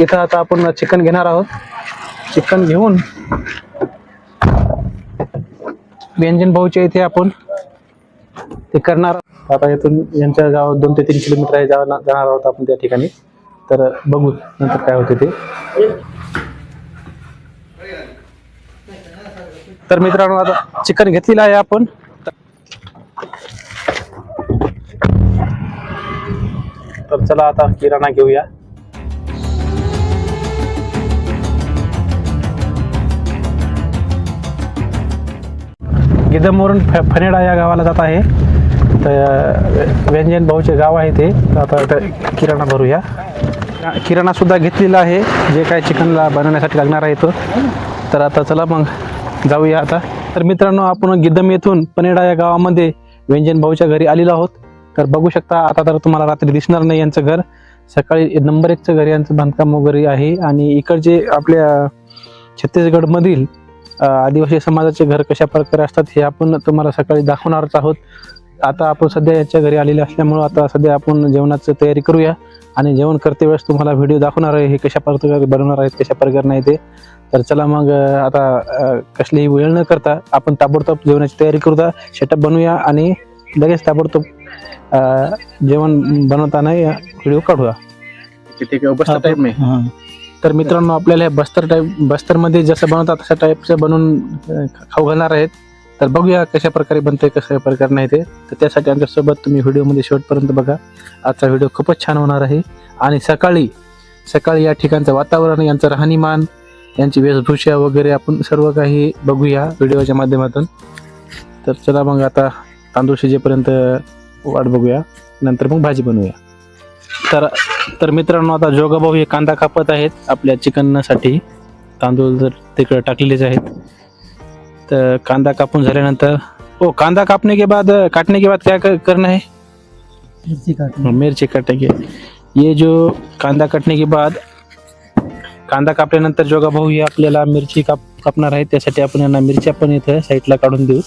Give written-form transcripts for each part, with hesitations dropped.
इथं आता आपण चिकन घेणार आहोत. चिकन घेऊन व्यंजन भाऊच्या इथे आपण ते करणार. आता इथून यांच्या गावात 2 ते 3 किलोमीटर आहे, जाणार आहोत आपण त्या ठिकाणी. तर बघू नंतर काय होते ते. तर मित्रांनो आता चिकन घेतलेलं आहे आपण. तर चला आता किराणा घेऊया. गिदमवरून फनेडा या गावाला जात आहे. तर व्यंजन भाऊचे गाव आहे ते. आता किराणा भरूया. किराणा सुद्धा घेतलेला आहे, जे काय चिकनला बनवण्यासाठी लागणार आहे तो. तर आता चला मग जाऊया आता. तर मित्रांनो आपण गिदम येथून पनेडा या गावामध्ये व्यंजन भाऊच्या घरी आलेलो आहोत. तर बघू शकता आता तर तुम्हाला रात्री दिसणार नाही यांचं घर. सकाळी नंबर 1चं घर यांचं बांधकाम वगैरे आहे. आणि इकडचे आपल्या छत्तीसगडमधील आदिवासी समाजाचे घर कशा प्रकारे असतात हे आपण तुम्हाला सकाळी दाखवणारच आहोत. आता आपण सध्या याच्या घरी आलेले असल्यामुळं आता सध्या आपण जेवणाची तयारी करूया. आणि जेवण करते वेळेस तुम्हाला व्हिडिओ दाखवणार आहे, हे कशा प्रकारे बनवणार आहेत, कशा प्रकारे नाही ते. तर चला मग आता कसलीही वेळ न करता आपण ताबडतोब जेवणाची तयारी करूया, सेटअप बनवूया आणि लगेच ताबडतोब जेवण बनवताना व्हिडिओ काढूया. तर मित्रांनो आपल्याला बस्तरमध्ये जसं बनवतात तशा टाईपचं बनवून खाऊ घालणार आहेत. तर बघूया कशा प्रकारे बनते, कशा प्रकारे नाही ते. तर त्यासाठी आमच्यासोबत तुम्ही व्हिडिओमध्ये शेवटपर्यंत बघा. आजचा व्हिडिओ खूपच छान होणार आहे. आणि सकाळी या ठिकाणचं वातावरण, यांचं राहणीमान, यांची वेशभूषा वगैरे आपण सर्व काही बघूया व्हिडिओच्या माध्यमातून. तर चला मग आता तांदूळ शिजेपर्यंत वाट बघूया, नंतर मग भाजी बनवूया. तर मित्रांनो आता जोगाभाऊ हे कांदा कापत आहेत आपल्या चिकनसाठी. तांदूळ जर तिकडे टाकलेलेच आहेत. तर कांदा कापून झाल्यानंतर कांदा काटने के बाद क्या करना है? मिर्ची काटने के. ये जो कांदा काटने के बाद, कांदा कापल्यानंतर जोगाभाऊ हे आपल्याला मिरची कापणार आहे. त्यासाठी आपण यांना मिरच्या पण इथं साईडला काढून देऊ.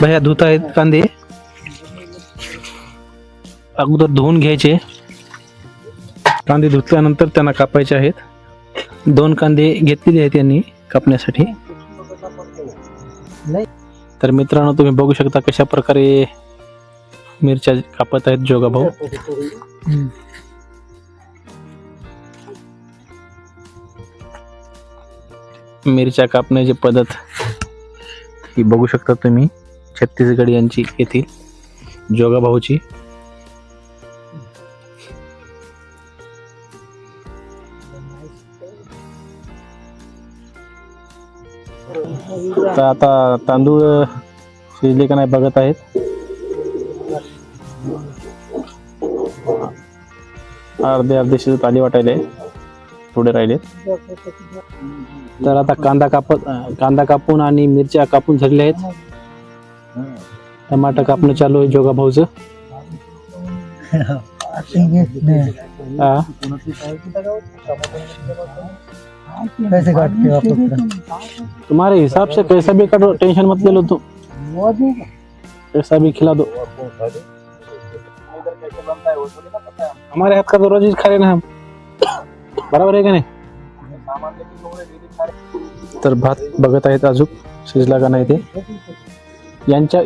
भैया धुत आहेत कांदे. अगोदर धुवून घ्यायचे. कांदे धुतल्यानंतर त्यांना कापायचे आहेत. 2 कांदे घेतलेले आहेत यांनी कापण्यासाठी. तर मित्रांनो तुम्ही बघू शकता कशा प्रकारे मिरच्या कापत आहेत जोगाभाऊ. मिरच्या कापण्याची पद्धत ही बघू शकता तुम्ही, छत्तीसगड यांची येथील जोगाभाऊची. तर आता तांदूळ शिजले का नाही बघत आहेत. अर्धे शिजत आली वाटायले, थोडे राहिले. तर आता कांदा कापून आणि मिरच्या कापून झालेल्या आहेत. टमाटर कापणं चालू आहे जोगाभाऊचं. कैसे काटते हो आप लोग? तुम्हारे हिसाब से कैसा भी काटो, टेंशन मत ले लो तुम, कैसा भी खिला दो. हमारे हाथ का तो रोज खा रहे ना हम, बराबर आहे का नाही. तर भात बघत आहेत अजून शिजला का नाही ते.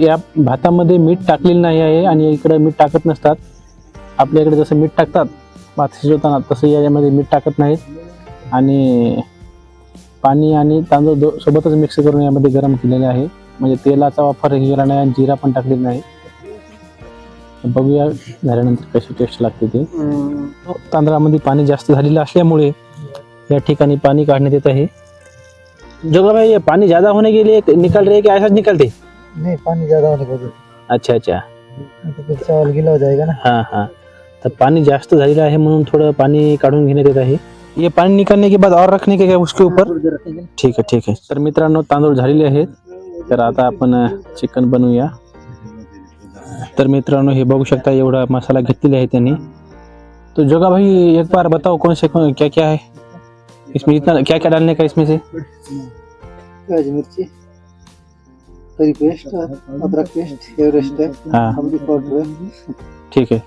या भातामध्ये मीठ टाकलेलं नाही आहे आणि इकडे मीठ टाकत नसतात. आपल्याकडे जसं मीठ टाकतात भात शिजवताना, तसं याच्यामध्ये मीठ टाकत नाहीत. आणि पाणी आणि तांदूळ सोबतच मिक्स करून यामध्ये गरम केलेले आहे. म्हणजे तेलाचा वापर केला नाही आणि जिरा पण टाकलेला नाही. बघूया झाल्यानंतर कशी टेस्ट लागते ते. तांदळामध्ये पाणी जास्त झालेलं असल्यामुळे या ठिकाणी पाणी काढण्यात येत आहे. जोगा भाई ये पानी ज्यादा होने के लिए निकल रहे कि ऐसा निकलते? नहीं, पानी ज्यादा होने को. अच्छा, तो फिर चावल गीला हो जाएगा ना. हाँ. तर पानी जास्त झालेलं आहे म्हणून थोडं पाणी काढून घेण्यात येत आहे. ये पानी निकालने के बाद और रखने के क्या उसके ऊपर? ठीक है. तर मित्रांनो तांदूळ झालेले आहेत. तर आता आपण चिकन बनवूया. तर मित्रांनो हे बघू शकता एवढा मसाला घेतलेला आहे त्यांनी. तो जोगा भाई एक बार बताओ कौन से क्या क्या है इसमें, इतना क्या क्या डालने का इसमें से? प्याज, मिर्ची, करी पेस्ट, अदरक पेस्ट, एवरेस्ट है, हाँ हल्दी पाउडर है. ठीक है,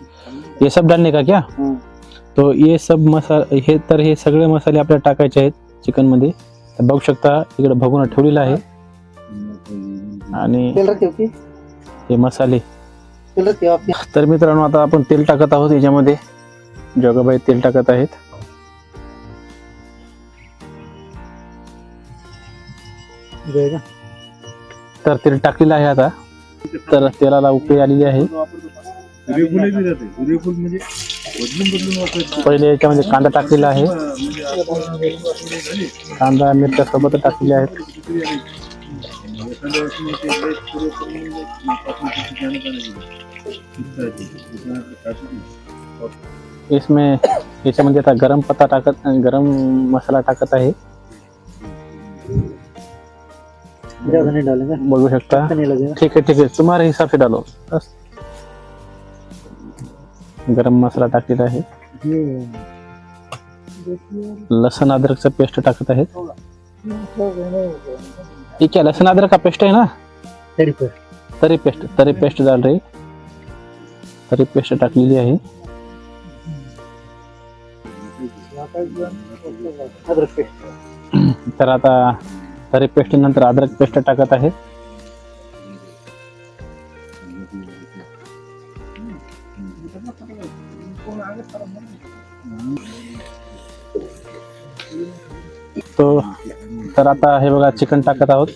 ये सब डालने का क्या? तो ये सब मसाले हे सगळे मसाले आपल्याला टाकायचे आहेत चिकन मध्ये. तर बघू शकता इकडे भगुना ठेवलेला आहे आणि तेल रखे हे मसाले. तेल रखे आप तर मित्रांनो आता आपण तेल टाकत आहोत याच्यामध्ये. जोगाबाई तेल टाकत आहेत. जाएगा. तर तेल टाकलेलं आहे आता. तर तेलाला उकळी आलेली आहे. पहिले याच्यामध्ये कांदा टाकलेला आहे. कांदा मिरच्या सोबत टाकलेल्या आहेत. इसमें याच्यामध्ये आता गरम मसाला टाकत आहे. ज्यादा नहीं डालेंगे, बघू शकता. नहीं लगेगा. ठीक है तुम्हारे हिसाब से डालो बस. गरम मसाला टाकलेला आहे. लसन अदरकचा पेस्ट टाकत आहेत. ये क्या लसन अदरक का पेस्ट है ना. तरी पेस्ट डाल रही. तरी पेस्ट टाकलेली आहे. अदरक पेस्ट. तर आता तरी पेस्ट नंतर अदरक पेस्ट टाकत आहे. तर आता हे बघा चिकन टाकत आहोत.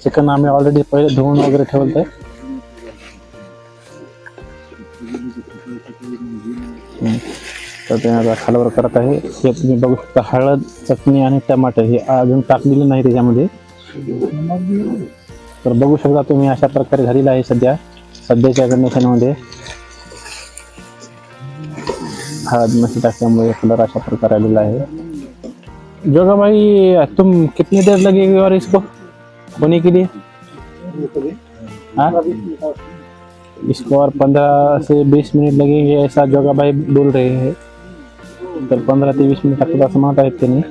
चिकन आम्ही ऑलरेडी पहिले धुवून वगैरे ठेवलं. तर ते आता खालावर करत आहे. हे तुम्ही बघू शकता हळद, चटणी आणि टमाटर हे अजून टाकलेलं नाही त्याच्यामध्ये. तर बघू शकता तुम्ही अशा प्रकारे झालेलं आहे सध्याच्या कंडिशनमध्ये. हळद नशी टाकल्यामुळे कलर अशा प्रकारे आलेला आहे. जोगा भाई तुम कितनी देर लगेगी और इसको होने के लिए? हाँ इसको और 15 से 20 मिनट लगेंगे ऐसा जोगा भाई बोल रहे हैं. तर 15 ते 20 मिनिट असं म्हणत आहेत त्यांनी.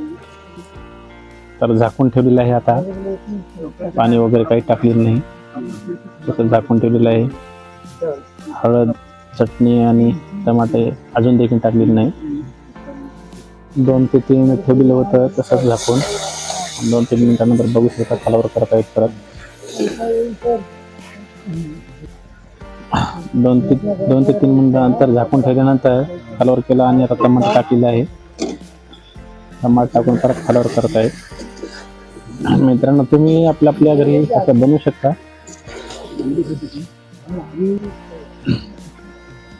तर झाकून ठेवलेलं आहे. आता पाणी वगैरे काही टाकलेलं नाही. तसं झाकून ठेवलेलं आहे. हळद, चटणी आणि टमाटे अजून देखील टाकलेले नाही. 2 ते 3 मिनिट ठेवलेलं होतं तसंच झाकून. 2 ते 3 मिनिटानंतर बघू शकता खालावर करत आहेत परत. 2 ते 3 मिनिटानंतर झाकून ठेवल्यानंतर खालावर केला आणि आता टमाटर टाकलेलं आहे. टमाटर टाकून परत खालावर करत आहेत. मित्रांनो तुम्ही आपल्या घरी असं बनवू शकता.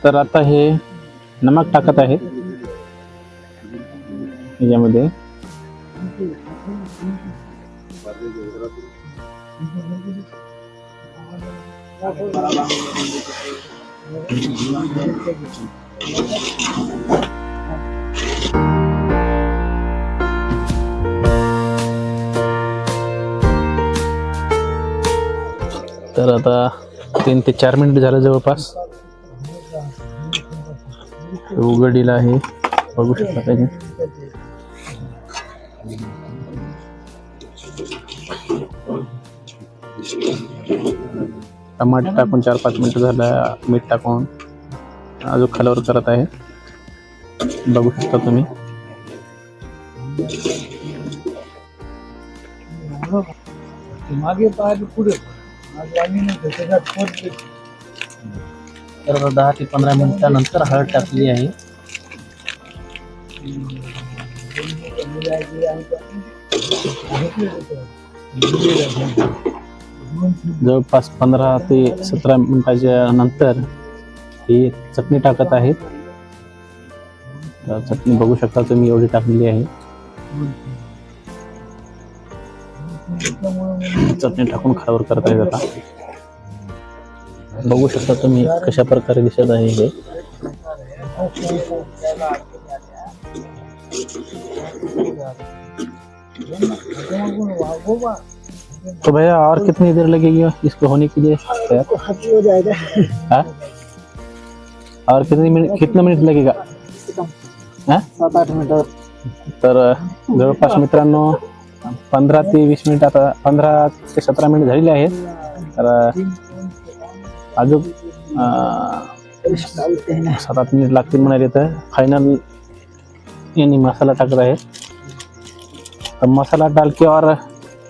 तर आता हे नमक टाकत आहे याच्यामध्ये. तर आता 3 ते 4 मिनिट झालं जवळपास. उघडीला आहे बघू शकता तुम्ही. टमाटर टाकून 4-5 मिनिट झालं. मीठ टाकून अजून खालावर करत आहे. बघू शकता तुम्ही. मागे पाय पुढे. तर 10 ते 15 मिनिटानंतर हळद टाकली आहे. जवळपास 15 ते 17 मिनिटाच्या नंतर ही चटणी टाकत आहेत. तर चटणी बघू शकता तुम्ही एवढी टाकलेली आहे. चटणी टाकून खालावर करत आहेत. आता बघू शकता तुम्ही कशा प्रकारे दिसत आहे हे. तो भैया और कितनी देर लगेगी इसको होने के लिए? हो जाएगा. हाँ और कितना मिनिट लगेगा? 7-8 मिनिट. तर जवळपास मित्रांनो 15 ते 20 मिनिट आता 15 ते 17 मिनिट झालेले आहेत. तर अजून पेस्ट डालते हैं ना। 7-8 मिनिट लागतील म्हणाले. तर फाइनल यानी मसाला टाक रहा है. तो मसाला डाल के और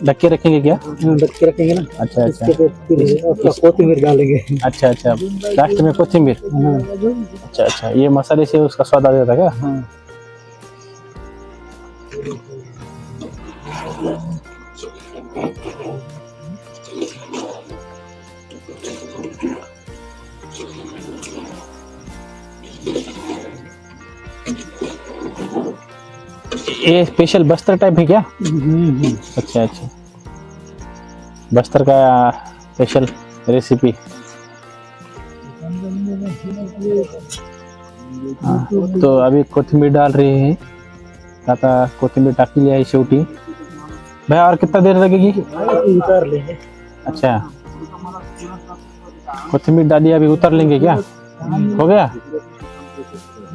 ढक के रखेंगे क्या? ढक के रखेंगे ना। अच्छा अच्छा इसके फिर कोथिंबीर डालेंगे। अच्छा अच्छा, लास्ट में कोथिंबीर. हाँ अच्छा अच्छा, ये मसाले से उसका स्वाद आ जाता का? हाँ। ये स्पेशल बस्तर टाइप है क्या? अच्छा अच्छा, बस्तर का स्पेशल रेसिपी. हाँ, तो अभी कोथिंबीर डाल रहे हैं. आता कोथिंबीर टाकली आहे शेवटी. भैया और कितना देर लगेगी? उतार लेंगे। अच्छा, कोथिंबीर डाली, अभी उतार लेंगे क्या? हो गया.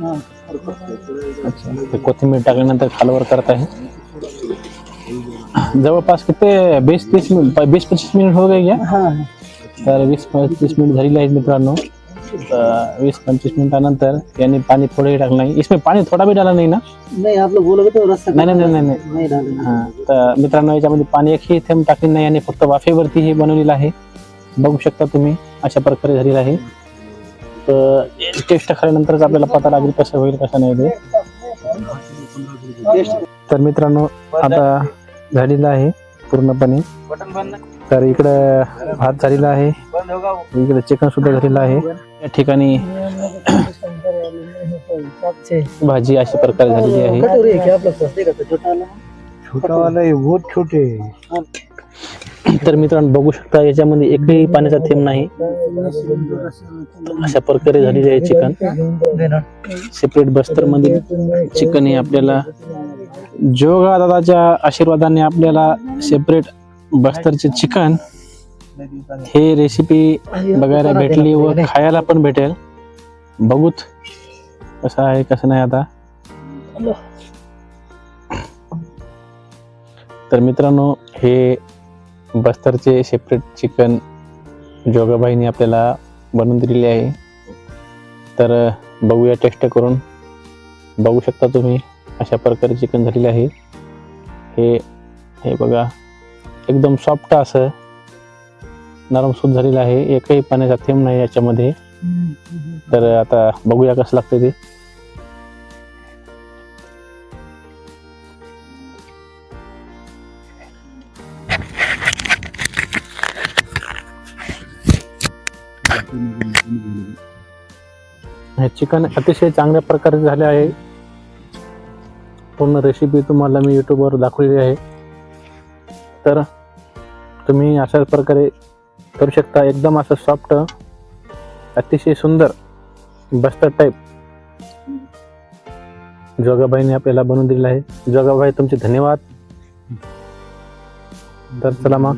हाँ। अच्छा, ते कोथिंबीर टाकल्यानंतर खालवर करत आहे. जवळपास किती 20-25 मिनिट हो गए क्या? हाँ तर 20-25 मिनिट झालेले आहेत मित्रांनो. 20-25 मिनिटानंतर याने पाणी थोडंही टाकलं नाही. इसमें पाणी थोडा भी डाला नाही ना? नहीं, आप लोग बोलोगे तो रस्सा नाही नाही नाही नाही नहीं डालेंगे। हां, तर मित्रांनो याच्यामध्ये पाणी एकही थेंब टाकले नाही आणि फक्त वाफेवरती हे बनवलेलं आहे. बघू शकता तुम्ही, अशा प्रकारे झालेलं आहे. तर टेस्ट खाल्यानंतरच आपल्याला पता लागेल कसं होईल कसं नाही ते. तर मित्रांनो आता झालेलं आहे पूर्णपणे. तर इकडं भात झालेला आहे, इकडे चिकन सुद्धा झालेलं आहे. या ठिकाणी भाजी अशा प्रकारे झालेली आहे. कटोरी है क्या आप लोग सस्ते का? छोटा वाला, छोटा वाला है, बहुत छोटे। तर मित्रांनो बघू शकता याच्यामध्ये एकही पाण्याचा थेंब नाही. अशा प्रकारे झालेले आहे चिकन. सेपरेट बस्तर मध्ये चिकन हे आपल्याला जोगा दादाच्या आशीर्वादाने आपल्याला सेपरेट बस्तरचे चिकन हे रेसिपी बघायला भेटली व खायला पण भेटेल. बघूत कसं आहे कसं नाही आता. तर मित्रांनो हे बस्तरचे सेपरेट चिकन जोगाबाईने आपल्याला बनवून दिलेले आहे. तर बघूया टेस्ट करून. बघू शकता तुम्ही अशा प्रकारे चिकन झालेले आहे. हे बघा एकदम सॉफ्ट असं नरम सूत झालेलं आहे. एकही पाण्याचा थेंब नाही याच्यामध्ये. तर आता बघूया कसं लागतं ते. हे चिकन अतिशय चांगल्या प्रकारे झाले आहे. पूर्ण रेसिपी तुम्हाला मी यूट्यूबवर दाखवलेली आहे. तर तुम्ही अशाच प्रकारे करू शकता. एकदम असं सॉफ्ट अतिशय सुंदर बस्तर टाईप जोगाबाईने आपल्याला बनवून दिलेलं आहे. जोगाबाई तुमचे धन्यवाद. तर चला मग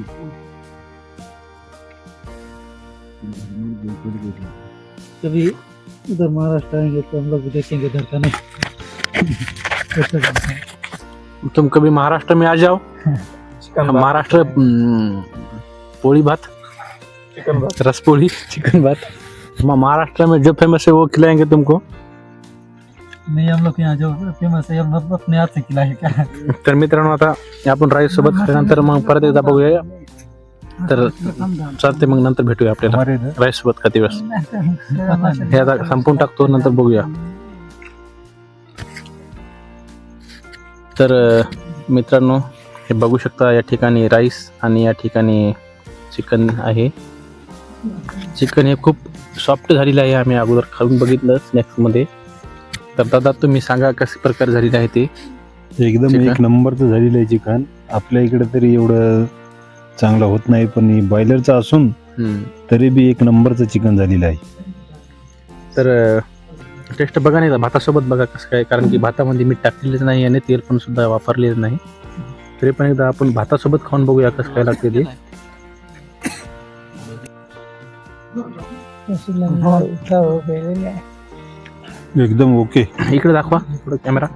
कभी उधर महाराष्ट्र आएंगे तो हम लोग देखेंगे इधर का नहीं। तुम कभी महाराष्ट्र में आ जाओ. महाराष्ट्र पोली भात, चिकन भात, रसपोली, चिकन भात महाराष्ट्र में जो फेमस है वो खिलाएंगे तुमको. नहीं, हम लोग यहाँ जो फेमस है हम लोग अपने हाथ से खिलाएंगे क्या? तर मित्रांनो आता आपण राईस सोबत खाल्यानंतर मग परत एकदा बघूया. तर चालते मग नंतर भेटूया आपल्याला राईस सोबत खाते वेळेस. हे आता संपून टाकतो नंतर बघूया. तर मित्रांनो हे बघू शकता या ठिकाणी राईस आणि या ठिकाणी चिकन आहे. चिकन हे खूप सॉफ्ट झालेलं आहे. आम्ही अगोदर खाऊन बघितलं स्नॅक्समध्ये. तर दादा तुम्ही सांगा कशा प्रकारे झालेलं आहे ते. एकदम एक नंबरचं झालेलं आहे चिकन. आपल्या इकडे तरी एवढं चांगलं होत नाही, पण बॉयलरचं असून तरी बी एक नंबरचं चिकन झालेलं आहे. तर टेस्ट बघा नाही भातासोबत बघा कसं काय. कारण की भातामध्ये मीठ टाकलेलंच नाही आणि तेल पण सुद्धा वापरलेलं नाही. तरी पण एकदा आपण भातासोबत खाऊन बघूया कसं काय लागते ते. एकदम ओके. इकडे दाखवा थोडं कॅमेरा.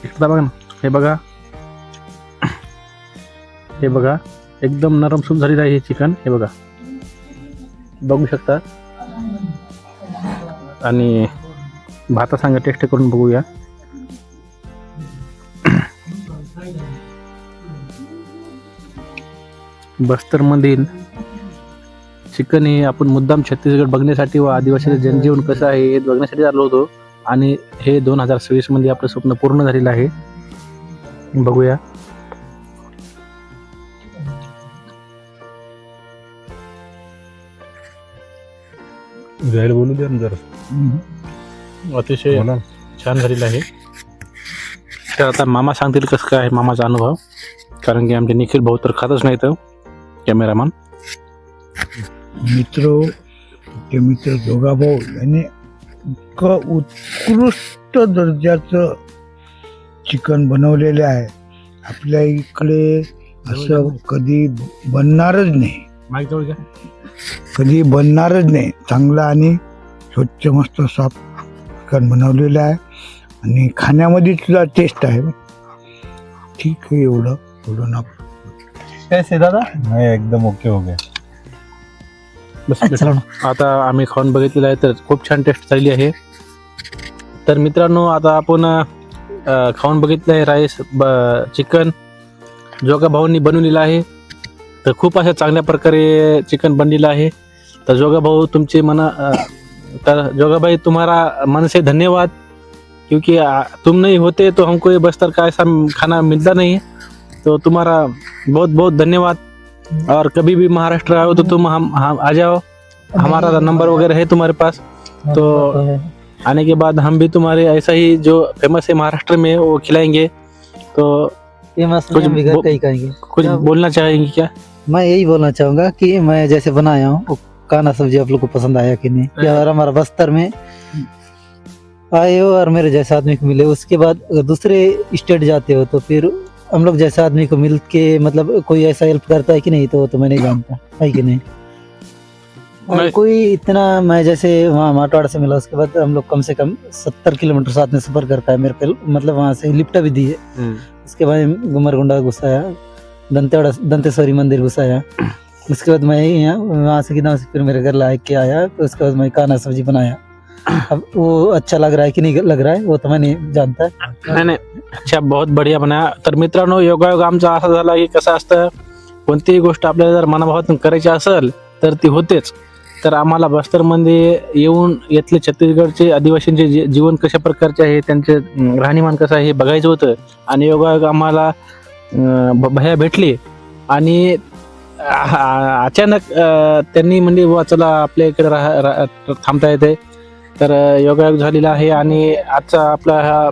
इकडे बघा ना. हे बघा एकदम नरम सूत झालेलं आहे हे चिकन. हे बघा बघू शकता आणि भातासंग टेस्ट करून बघूया. बस्तरमधील चिकन हे आपण मुद्दाम छत्तीसगड बघण्यासाठी व आदिवासी जनजीवन कसं आहे हे बघण्यासाठी आलो होतो आणि हे 2026 मध्ये आपलं स्वप्न पूर्ण झालेलं आहे. बघूया. जायला बोलू द्या ना जरा. अतिशय बोला. छान झालेलं आहे. तर आता मामा सांगतील कसं काय आहे मामाचा अनुभव, कारण की आमचे निखिल भाऊ तर खातच नाही तर कॅमेरामॅन. ते मित्र जोगाभाऊ यांनी इतकं उत्कृष्ट दर्जाचं चिकन बनवलेले आहे. आपल्या इकडे असं कधी बनणारच नाही, माईक जवळ घ्या. कधी बनणारच नाही. चांगलं आणि स्वच्छ मस्त साफ चिकन बनवलेलं आहे आणि खाण्यामध्ये सुद्धा टेस्ट आहे. ठीक आहे, एवढं ना. कैसे दादा? नाही, एकदम ओके हो गया. बस आता आम्ही खाऊन बघितलेलं आहे तर खूप छान टेस्ट झाली आहे. तर मित्रांनो आता आपण खाऊन बघितलं आहे राईस चिकन जोगा भाऊंनी बनवलेलं आहे. तर खूप अशा चांगल्या प्रकारे चिकन बनलेलं आहे. तर जोगा भाऊ तुमचे तर जोगा भाई तुम्हारा मन से धन्यवाद, क्योंकि तुम नहीं होते तो हमको ये बस्तर का ऐसा खाना मिलता नहीं. तो तुम्हारा बहुत बहुत धन्यवाद. और कभी भी महाराष्ट्र आओ तो तुम हम आ जाओ. हमारा नंबर वगैरह है तुम्हारे पास, तो आने के बाद हम भी तुम्हारे ऐसा ही जो फेमस है महाराष्ट्र में वो खिलाएंगे. तो कुछ बोलना चाहेंगे क्या? मैं यही बोलना चाहूंगा कि मैं जैसे बनाया हूँ वो खाना सब्जी आप लोग को पसंद आया कि नहीं, या हमारा बस्तर में आए हो और मेरे जैसे आदमी को मिले. उसके बाद अगर दूसरे स्टेट जाते हो तो फिर हम लोग जैसे आदमी को मिल के मतलब कोई ऐसा हेल्प करता है कि नहीं, तो मैं नहीं जानता है कि नहीं. और कोई इतना, मैं जैसे वहाँ माटवाड़ से मिला उसके बाद हम लोग कम से कम 70 किलोमीटर साथ में सफर करता है मेरे को, मतलब वहाँ से लिफ्ट भी दी है. उसके बाद गुमरगुंडा घुसाया, दंतेश्वरी मंदिर घुसाया. उसके बाद मैं यहाँ वहाँ से कितना फिर मेरे घर ला के आया. तो उसके बाद मैं खाना सब्जी बनाया. अब वो अच्छा लग रहा है कि नहीं लग रहा है वो तो मैं नहीं जानता. नाही अच्छा, बहुत बढिया बनाया. तर मित्रांनो योगायोग आमचा असा झाला की कसं असतं, कोणतीही गोष्ट आपल्याला जर मनाभावातून करायची असेल तर ती होतेच. तर आम्हाला बस्तरमध्ये येऊन इथले छत्तीसगडचे आदिवासींचे जीवन कशा प्रकारचे आहे, त्यांचे राहणीमान कसं आहे हे बघायचं होतं. आणि योगायोग आम्हाला भया भेटले आणि अचानक त्यांनी म्हणजे बुवा चला आपल्या इकडे थांबता येते. तर योगायोग झालेला आहे आणि आजचा आपला हा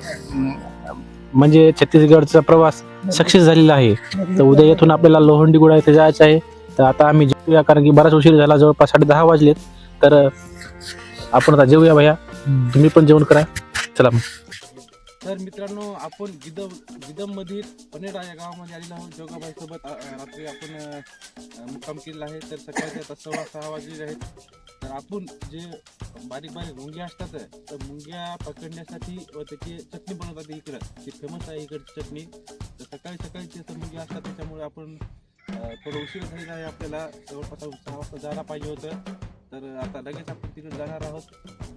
म्हणजे छत्तीसगडचा प्रवास सक्सेस झालेला आहे. तर उद्या येथून आपल्याला लोहंडीगुडा इथे जायचं आहे. तर आता आम्ही जेवूया, कारण की बराच उशीर झाला, जवळपास 10:30 वाजलेत. तर आपण आता जेवूया भैया, तुम्ही पण जेवण करा. चला मग. तर मित्रांनो आपण गिदम मधील पनेरा या गावामध्ये आलेलो आहोत. जोगाबाई सोबत रात्री आपण मुक्काम केलेला आहे. तर सकाळचे आता 6:15 वाजलेले आहेत. तर आपण जे बारीक मुंग्या असतात तर मुंग्या पकडण्यासाठी व त्याची चटणी बनवतात इकडं, ती फेमस आहे इकडची चटणी. तर सकाळी ते मुंग्या असतात, त्याच्यामुळे आपण थोडं उशीर झालेला आहे. आपल्याला जवळपास 6 वाजता जायला पाहिजे होतं. तर आता लगेच आपण तिकडे जाणार आहोत.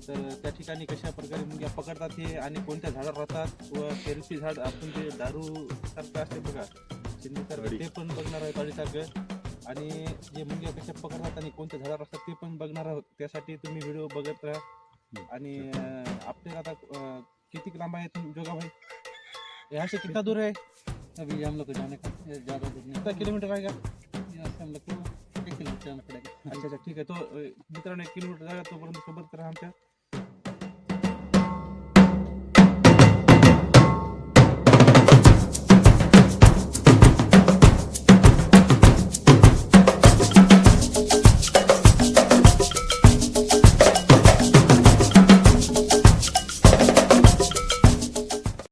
तर त्या ठिकाणी कशा प्रकारे मुंग्या पकडतात हे आणि कोणत्या झाडावर राहतात व तेलपी झाड आपण जे दारू सारखं असते बघा चिंधीसारखं, ते पण बघणार आहोत अडीसारखं. आणि जे मुंग्या कशा पकडतात आणि कोणत्या झाडावर असतात ते पण बघणार आहोत. त्यासाठी तुम्ही व्हिडिओ बघत राहा. आणि आपल्याला आता किती लांब आहे जोगा भाई, यहाँ से कितना दूर है? अभी हम लोग को जाने का ज़्यादा दूर नहीं, कितना किलोमीटर आएगा? यहाँ से हम लोग को 1 किलोमीटर जाना पड़ेगा. अच्छा ठीक आहे. तो मित्रांनो 1 किलोमीटर जागा, तोपर्यंत सोबत करा आमच्या.